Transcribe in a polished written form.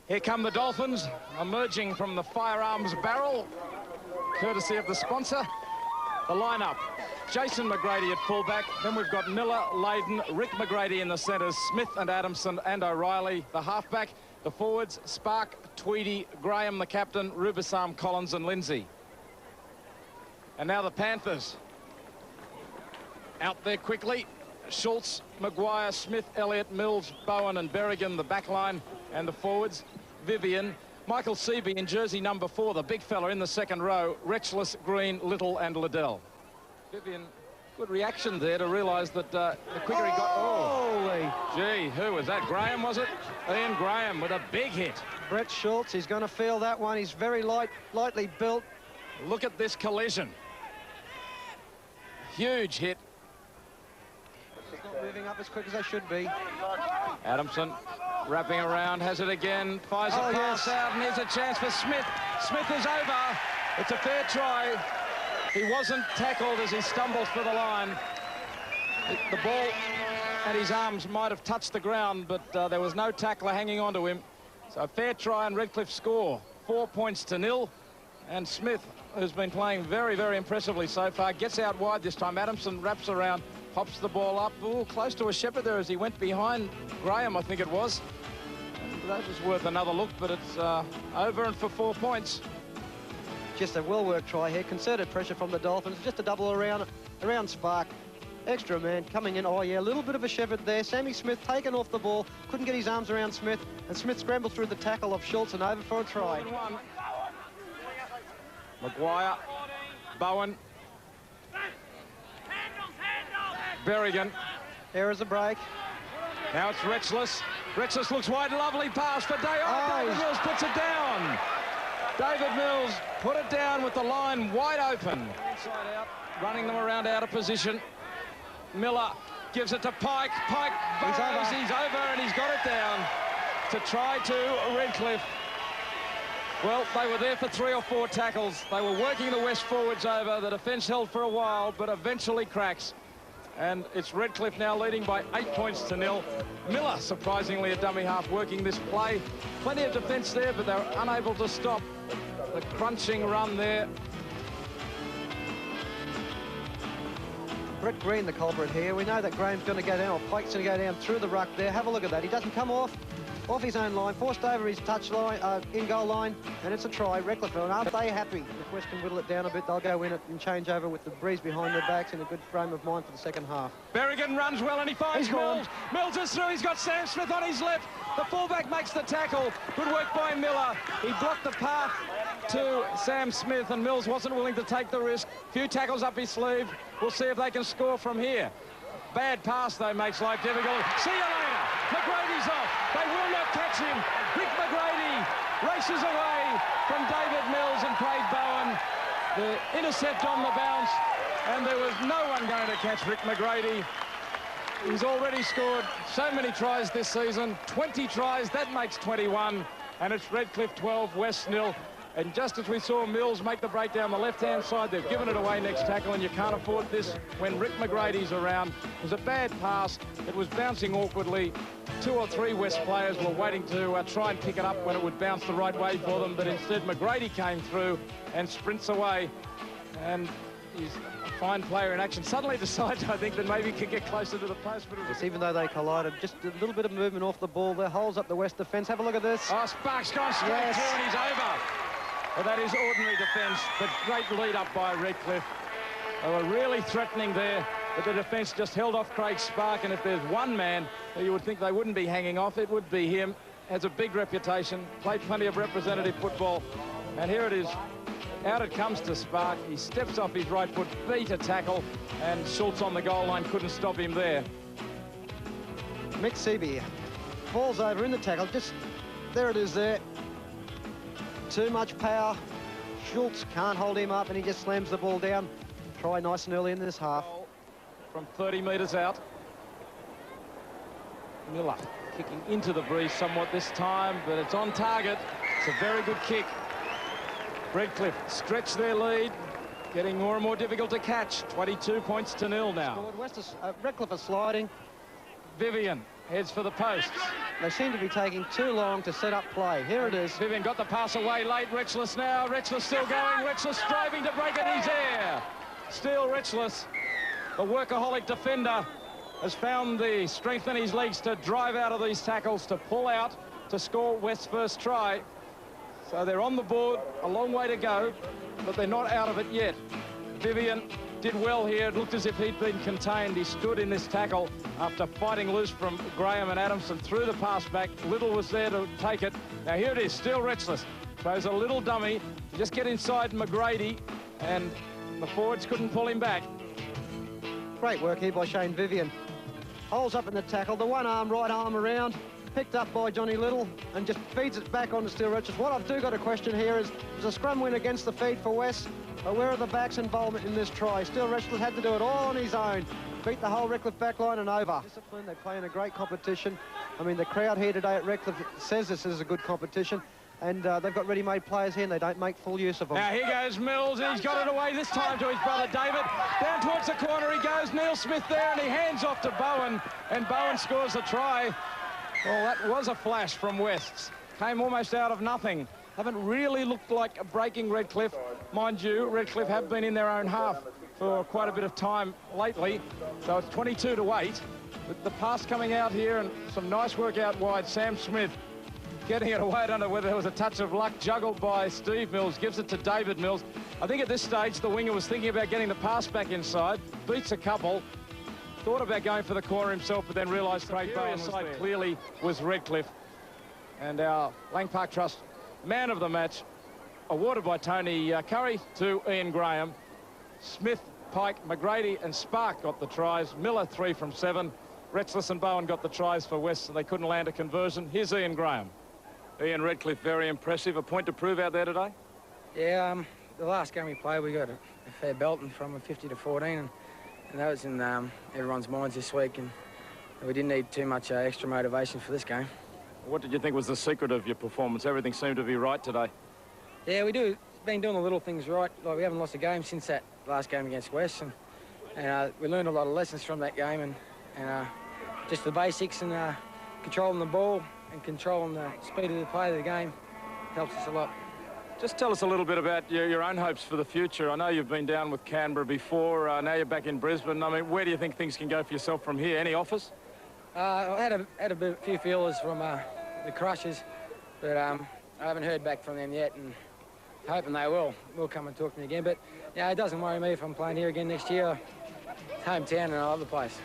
Here come the Dolphins, emerging from the firearms barrel, courtesy of the sponsor. The lineup, Jason McGrady at fullback. Then we've got Miller, Layden, Rick McGrady in the centres, Smith and Adamson and O'Reilly, the halfback. The forwards, Spark, Tweedy, Graham, the captain, Rubisam, Collins and Lindsay. And now the Panthers. Out there quickly. Schultz, Maguire, Smith, Elliott, Mills, Bowen and Berrigan, the back line. And the forwards, Vivian, Michael Seaby in jersey number 4, the big fella in the second row, Retchless, Green, Little and Liddell. Vivian, good reaction there to realise that the quicker he got... Holy! Gee, who was that? Graham, was it? Ian Graham with a big hit. Brett Schultz, he's going to feel that one. He's very lightly built. Look at this collision. Huge hit. He's not moving up as quick as they should be. Adamson wrapping around, has it again, fires a pass out, and here's a chance for Smith. Smith is over. It's a fair try. He wasn't tackled as he stumbled for the line. The ball and his arms might have touched the ground, but there was no tackler hanging on to him. So a fair try and Redcliffe score. 4 points to 0. And Smith, who's been playing very, very impressively so far, gets out wide this time. Adamson wraps around, pops the ball up. Ooh, close to a shepherd there as he went behind Graham, I think it was. And that was worth another look, but it's over and for 4 points. Just a well-worked try here. Concerted pressure from the Dolphins. Just a double around Spark. Extra man coming in. Oh, yeah, a little bit of a shepherd there. Sammy Smith taken off the ball. Couldn't get his arms around Smith. And Smith scrambled through the tackle of Schultz and over for a try. Maguire, Bowen, Berrigan. There is a break. Now it's Retchless. Retchless looks wide, lovely pass for David Mills puts it down. David Mills put it down with the line wide open. Inside out, running them around out of position. Miller gives it to Pike. Pike burrows, he's over and he's got it down to try to Redcliffe. Well, they were there for 3 or 4 tackles. They were working the West forwards over. The defence held for a while, but eventually cracks. And it's Redcliffe now leading by 8 points to 0. Miller, surprisingly, a dummy half, working this play. Plenty of defence there, but they were unable to stop the crunching run there. Brett Green, the culprit here. We know that Graham's going to go down, or Pike's going to go down through the ruck there. Have a look at that. He doesn't come off his own line, forced over his touch line, in-goal line, and it's a try. Redcliffe, and aren't they happy? If West can whittle it down a bit, they'll go in it and change over with the breeze behind their backs in a good frame of mind for the second half. Berrigan runs well and he finds Mills. Mills is through. He's got Sam Smith on his left. The fullback makes the tackle. Good work by Miller. He blocked the path to Sam Smith, and Mills wasn't willing to take the risk. Few tackles up his sleeve. We'll see if they can score from here. Bad pass, though, makes life difficult. See you later. McGrady's off. They will not catch him. Rick McGrady races away from David Mills and Craig Bowen. The intercept on the bounce, and there was no one going to catch Rick McGrady. He's already scored so many tries this season. 20 tries, that makes 21. And it's Redcliffe 12, West 0. And just as we saw Mills make the break down the left-hand side, they've given it away next tackle, and you can't afford this when Rick McGrady's around. It was a bad pass. It was bouncing awkwardly. 2 or 3 West players were waiting to try and pick it up when it would bounce the right way for them, but instead McGrady came through and sprints away. And he's a fine player in action. Suddenly decides, I think, that maybe he could get closer to the post. But yes, even though they collided, just a little bit of movement off the ball. There holds up the West defence. Have a look at this. Oh, Sparks gone straight through and he's over. Well, that is ordinary defence, but great lead up by Redcliffe. They were really threatening there, but the defence just held off Craig Spark, and if there's one man that you would think they wouldn't be hanging off, it would be him. Has a big reputation, played plenty of representative football, and here it is. Out it comes to Spark. He steps off his right foot, beat a tackle, and Schultz on the goal line couldn't stop him there. Mick Seaby falls over in the tackle. Just there it is there. Too much power. Schultz can't hold him up, and he just slams the ball down. Try nice and early in this half. From 30 metres out. Miller kicking into the breeze somewhat this time, but it's on target. It's a very good kick. Redcliffe stretch their lead, getting more and more difficult to catch. 22 points to 0 now. Redcliffe is sliding. Vivian heads for the posts. They seem to be taking too long to set up play. Here it is. Vivian got the pass away late. Redcliffe now. Redcliffe still going. Redcliffe striving to break it. He's there. Still Redcliffe, the workaholic defender, has found the strength in his legs to drive out of these tackles, to pull out, to score West's first try. So they're on the board, a long way to go, but they're not out of it yet. Vivian did well here. It looked as if he'd been contained. He stood in this tackle after fighting loose from Graham and Adamson, threw the pass back. Little was there to take it. Now here it is, still Redcliffe. Throws a little dummy to just get inside McGrady, and the forwards couldn't pull him back. Great work here by Shane Vivian. Holes up in the tackle, the one arm, right arm around, picked up by Johnny Little, and just feeds it back onto Steele Redcliffe. What I've got a question here is, there's a scrum win against the feed for West. Where are the backs' involvement in this try? Steele Redcliffe had to do it all on his own. Beat the whole Redcliffe backline and over. Discipline, they play in a great competition. I mean, the crowd here today at Redcliffe says this is a good competition, and they've got ready-made players here, and they don't make full use of them. Now here goes Mills, and he's got it away this time to his brother David. Down towards the corner he goes. Neil Smith there, and he hands off to Bowen, and Bowen scores the try. Well, that was a flash from Wests. Came almost out of nothing. Haven't really looked like breaking Redcliffe. Mind you, Redcliffe have been in their own half for quite a bit of time lately, so it's 22-8. With the pass coming out here and some nice work out wide, Sam Smith getting it away. I don't know whether there was a touch of luck, juggled by Steve Mills, gives it to David Mills. I think at this stage the winger was thinking about getting the pass back inside, beats a couple, thought about going for the corner himself, but then realised Craig Bowen side clearly was Redcliffe. And our Lang Park Trust man of the match, awarded by Tony Curry to Ian Graham. Smith, Pike, McGrady and Spark got the tries. Miller 3 from 7. Redcliffe and Bowen got the tries for West, and they couldn't land a conversion. Here's Ian Graham. Ian, Redcliffe very impressive. A point to prove out there today? Yeah, the last game we played, we got a fair belting from a 50-14, and that was in everyone's minds this week, and we didn't need too much extra motivation for this game. What did you think was the secret of your performance? Everything seemed to be right today. Yeah, we do. Been doing the little things right. Like, we haven't lost a game since that last game against West, and we learned a lot of lessons from that game, and just the basics, and controlling the ball and controlling the speed of the play of the game helps us a lot. Just tell us a little bit about your own hopes for the future. I know you've been down with Canberra before. Now you're back in Brisbane. I mean, where do you think things can go for yourself from here? Any offers? I had a few feelers from the Crushers, but I haven't heard back from them yet, and hoping they will come and talk to me again. But yeah, it doesn't worry me if I'm playing here again next year. It's hometown and I love the place.